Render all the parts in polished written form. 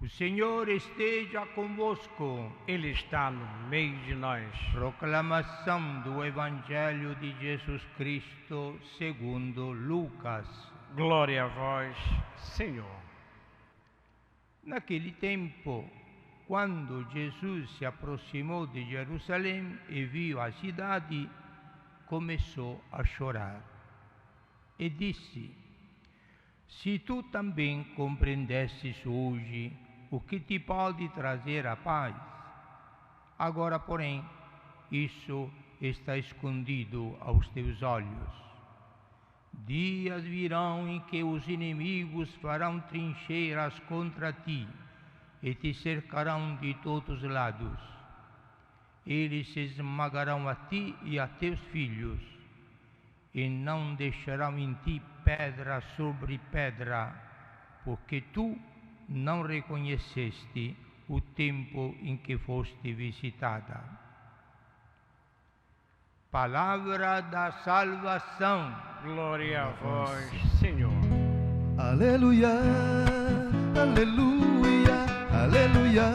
O Senhor esteja convosco. Ele está no meio de nós. Proclamação do Evangelho de Jesus Cristo segundo Lucas. Glória a vós, Senhor. Naquele tempo, quando Jesus se aproximou de Jerusalém e viu a cidade, começou a chorar e disse: Se tu também compreendesses hoje o que te pode trazer a paz, agora, porém, isso está escondido aos teus olhos. Dias virão em que os inimigos farão trincheiras contra ti e te cercarão de todos os lados. Eles se esmagarão a ti e a teus filhos, e não deixarão em ti pedra sobre pedra, porque tu não reconheceste o tempo em que foste visitada. Palavra da salvação. Glória a vós, Senhor. Aleluia, aleluia, aleluia,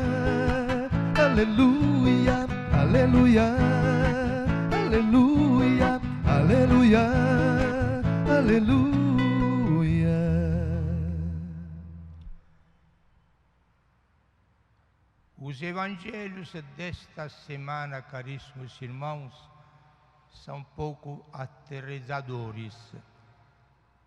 aleluia, aleluia, aleluia, aleluia, aleluia. Os evangelhos desta semana, caríssimos irmãos, são pouco aterrizadores,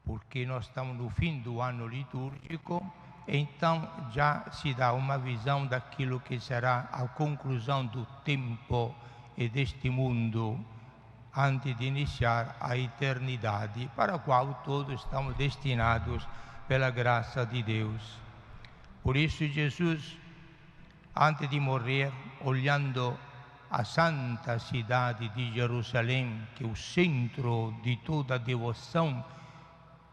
porque nós estamos no fim do ano litúrgico, então já se dá uma visão daquilo que será a conclusão do tempo e deste mundo, antes de iniciar a eternidade, para a qual todos estamos destinados pela graça de Deus. Por isso Jesus, antes de morrer, olhando a santa cidade de Jerusalém, que é o centro de toda a devoção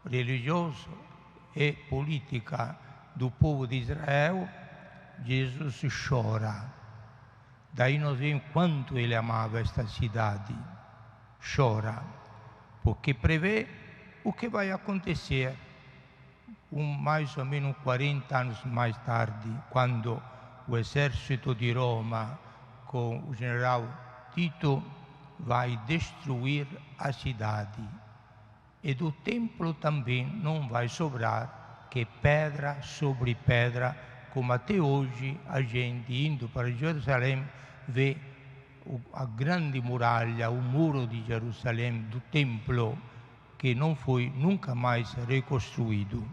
religiosa e política do povo de Israel, Jesus chora. Daí nós vemos quanto ele amava esta cidade. Chora, porque prevê o que vai acontecer mais ou menos 40 anos mais tarde, quando o exército de Roma, com o general Tito, vai destruir a cidade. E do templo também não vai sobrar que pedra sobre pedra, como até hoje a gente indo para Jerusalém vê a grande muralha, o muro de Jerusalém, do templo, que não foi nunca mais reconstruído.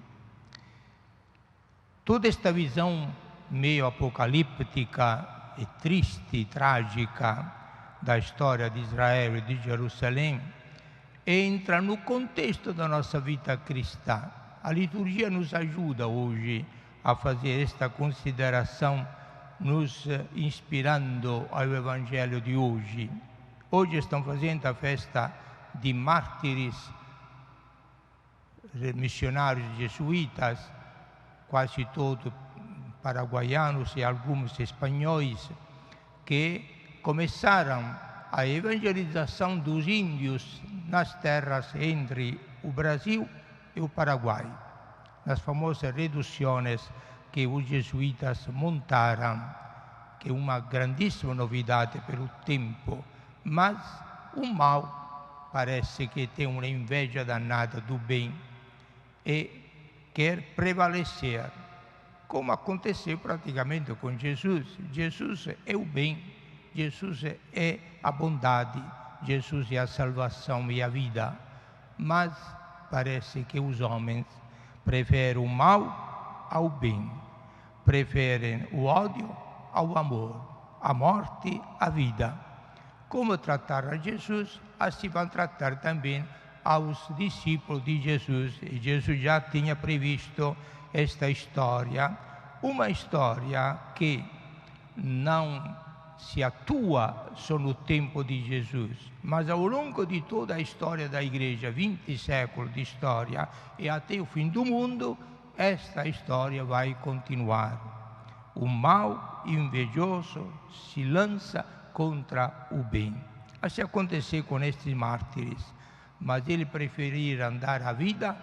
Toda esta visão meio apocalíptica e triste e trágica da história de Israel e de Jerusalém entra no contexto da nossa vida cristã. A liturgia nos ajuda hoje a fazer esta consideração, nos inspirando ao Evangelho de hoje. Hoje estão fazendo a festa de mártires, missionários jesuítas, quase todos paraguaianos e alguns espanhóis, que começaram a evangelização dos índios nas terras entre o Brasil e o Paraguai, nas famosas reduções que os jesuítas montaram, que é uma grandíssima novidade pelo tempo, mas o mal parece que tem uma inveja danada do bem e quer prevalecer, como aconteceu praticamente com Jesus. Jesus é o bem, Jesus é a bondade, Jesus é a salvação e a vida, mas parece que os homens preferem o mal ao bem, preferem o ódio ao amor, a morte à vida. Como trataram a Jesus, assim vão tratar também aos discípulos de Jesus. E Jesus já tinha previsto esta história, uma história que não se atua só no tempo de Jesus, mas ao longo de toda a história da Igreja, 20 séculos de história, e até o fim do mundo, esta história vai continuar. O mal invejoso se lança contra o bem. Assim aconteceu com estes mártires, mas eles preferiram dar a vida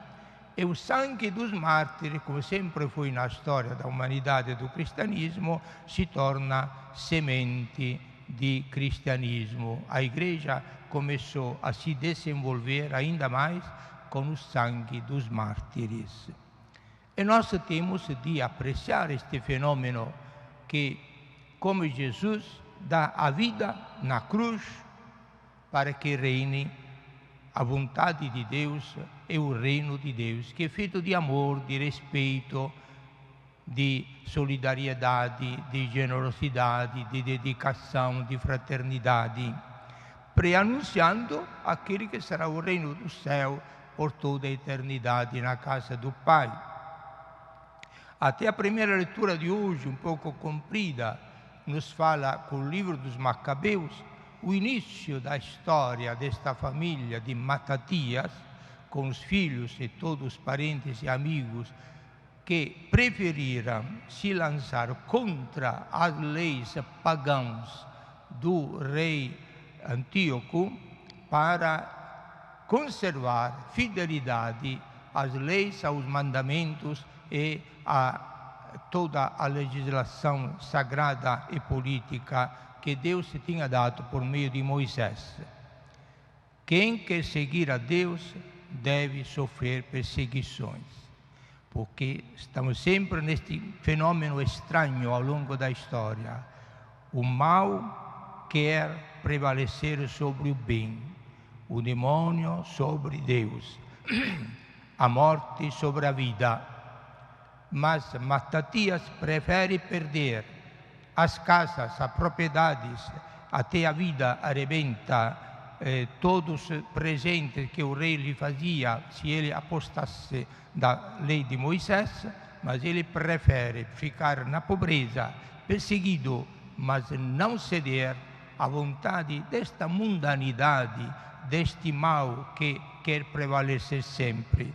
E o sangue dos mártires, como sempre foi na história da humanidade e do cristianismo, se torna semente de cristianismo. A igreja começou a se desenvolver ainda mais com o sangue dos mártires. E nós temos de apreciar este fenômeno que, como Jesus dá a vida na cruz para que reine a vontade de Deus e o reino de Deus, que é feito de amor, de respeito, de solidariedade, de generosidade, de dedicação, de fraternidade, preanunciando aquele que será o reino do céu por toda a eternidade na casa do Pai. Até a primeira leitura de hoje, um pouco comprida, nos fala com o livro dos Macabeus, o início da história desta família de Matatias, com os filhos e todos os parentes e amigos que preferiram se lançar contra as leis pagãs do rei Antíoco para conservar fidelidade às leis, aos mandamentos e a toda a legislação sagrada e política que Deus tinha dado por meio de Moisés. Quem quer seguir a Deus deve sofrer perseguições, porque estamos sempre neste fenômeno estranho ao longo da história. O mal quer prevalecer sobre o bem, o demônio sobre Deus, a morte sobre a vida. Mas Matatias prefere perder as casas, as propriedades, até a vida arrebenta, todos os presentes que o rei lhe fazia se ele apostasse da lei de Moisés, mas ele prefere ficar na pobreza, perseguido, mas não ceder à vontade desta mundanidade, deste mal que quer prevalecer sempre,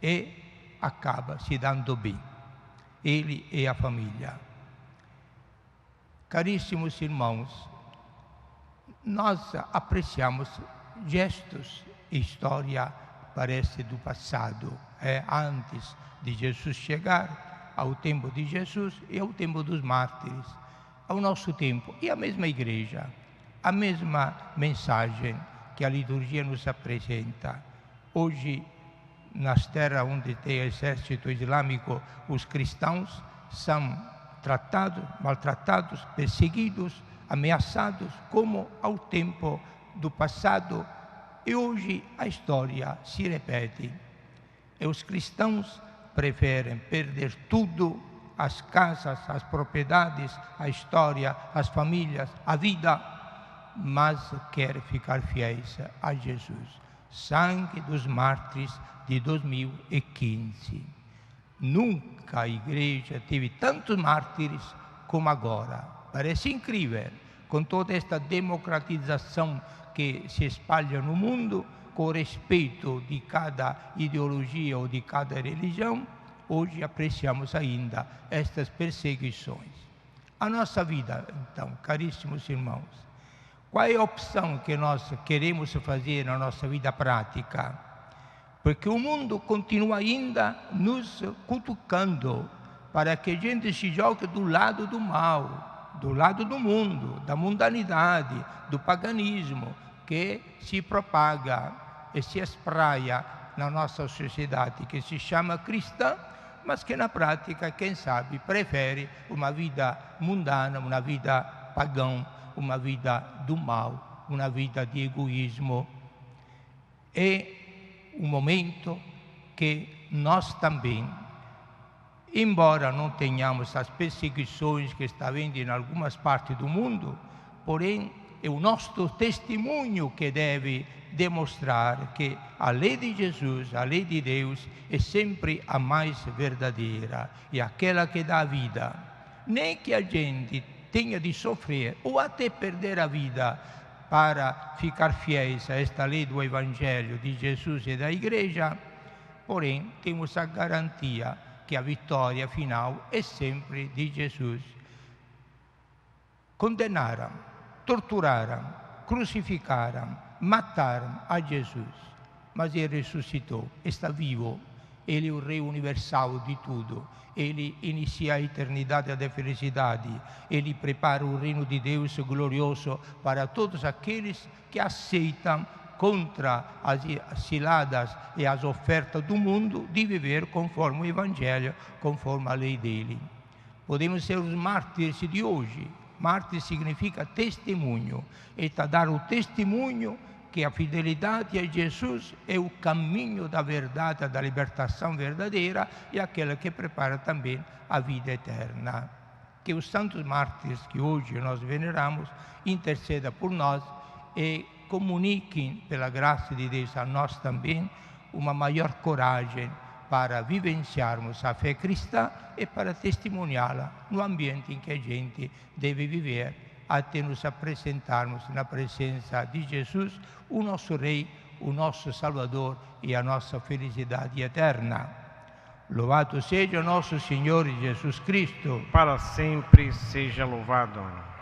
e acaba se dando bem, ele e a família. Caríssimos irmãos, nós apreciamos gestos e história, parece, do passado, antes de Jesus chegar, ao tempo de Jesus e ao tempo dos mártires, ao nosso tempo, e a mesma igreja, a mesma mensagem que a liturgia nos apresenta. Hoje, nas terras onde tem exército islâmico, os cristãos são tratados, maltratados, perseguidos, ameaçados, como ao tempo do passado. E hoje a história se repete. E os cristãos preferem perder tudo, as casas, as propriedades, a história, as famílias, a vida, mas querem ficar fiéis a Jesus. Sangue dos mártires de 2015. Nunca a igreja teve tantos mártires como agora. Parece incrível, com toda esta democratização que se espalha no mundo, com respeito de cada ideologia ou de cada religião, hoje apreciamos ainda estas perseguições. A nossa vida, então, caríssimos irmãos, qual é a opção que nós queremos fazer na nossa vida prática? Porque o mundo continua ainda nos cutucando para que a gente se jogue do lado do mal, do lado do mundo, da mundanidade, do paganismo, que se propaga e se espraia na nossa sociedade, que se chama cristã, mas que na prática, quem sabe, prefere uma vida mundana, uma vida pagã, uma vida do mal, uma vida de egoísmo. É um momento que nós também, embora não tenhamos as perseguições que está havendo em algumas partes do mundo, porém é o nosso testemunho que deve demonstrar que a lei de Jesus, a lei de Deus, é sempre a mais verdadeira e aquela que dá a vida. Nem que a gente tenha de sofrer ou até perder a vida para ficar fiéis a esta lei do Evangelho de Jesus e da Igreja, porém temos a garantia que a vitória final é sempre de Jesus. Condenaram, torturaram, crucificaram, mataram a Jesus, mas ele ressuscitou, está vivo Ele é o Rei universal de tudo. Ele inicia a eternidade da felicidade. Ele prepara o reino de Deus glorioso para todos aqueles que aceitam, contra as ciladas e as ofertas do mundo, de viver conforme o Evangelho, conforme a lei dele. Podemos ser os mártires de hoje. Mártir significa testemunho. E está dar o testemunho que a fidelidade a Jesus é o caminho da verdade, da libertação verdadeira e aquela que prepara também a vida eterna. Que os santos mártires que hoje nós veneramos intercedam por nós e comuniquem, pela graça de Deus, a nós também uma maior coragem para vivenciarmos a fé cristã e para testemunhá-la no ambiente em que a gente deve viver, até nos apresentarmos na presença de Jesus, o nosso Rei, o nosso Salvador e a nossa felicidade eterna. Louvado seja nosso Senhor Jesus Cristo. Para sempre seja louvado.